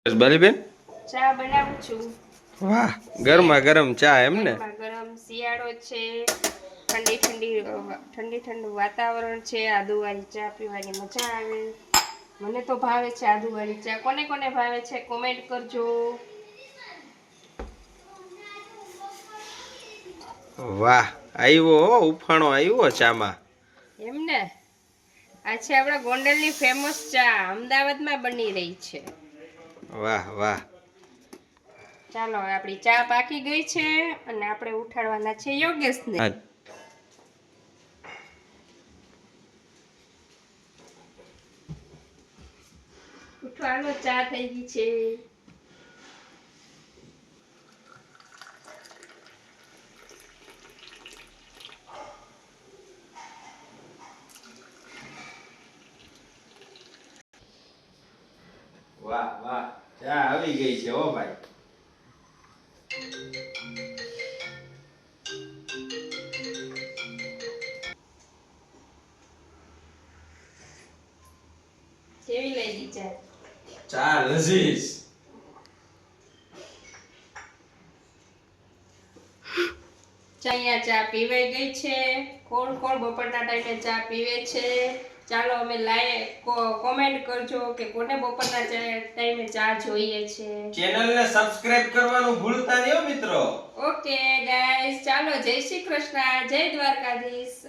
બાલીબેન ચા બનાવું છું. વાહ, ગરમા ગરમ ચા એમ ને? ગરમ શિયાળો છે, ઠંડુ વાતાવરણ છે. આદુવાળી ચા પીવાની મજા આવે. મને તો ભાવે છે આદુવાળી ચા. કોને કોને ભાવે છે કોમેન્ટ કરજો. વાહ, આવ્યો ઉફાણો આવ્યો ચામાં. એમને આ છે આપણા ગોંડલની ફેમસ ચા, અમદાવાદમાં બની રહી છે. વાહ વાહ. ચાલો આપણી ચા પાકી ગઈ છે અને આપણે ઉઠાડવાના છે યોગેશને. ઉઠવાનો ચા થઈ ગઈ છે. વાહ વાહ, ચા આવી ગઈ છે હો ભાઈ. કેવી લાગી ચા? ચા લઝીઝ. અહીંયા ચા પીવાઈ ગઈ છે. કોણ કોણ બપોરના ટાઈમે ચા પીવે છે? ચાલો અમે કોમેન્ટ કરજો કે કોને બપોરના ટાઈમે ચા જોઈએ છે. ચેનલને સબસ્ક્રાઇબ કરવાનું ભૂલતા નહીં હો મિત્રો. ઓકે ગાઈસ, ચાલો જય શ્રી કૃષ્ણ, જય દ્વારકાધીશ.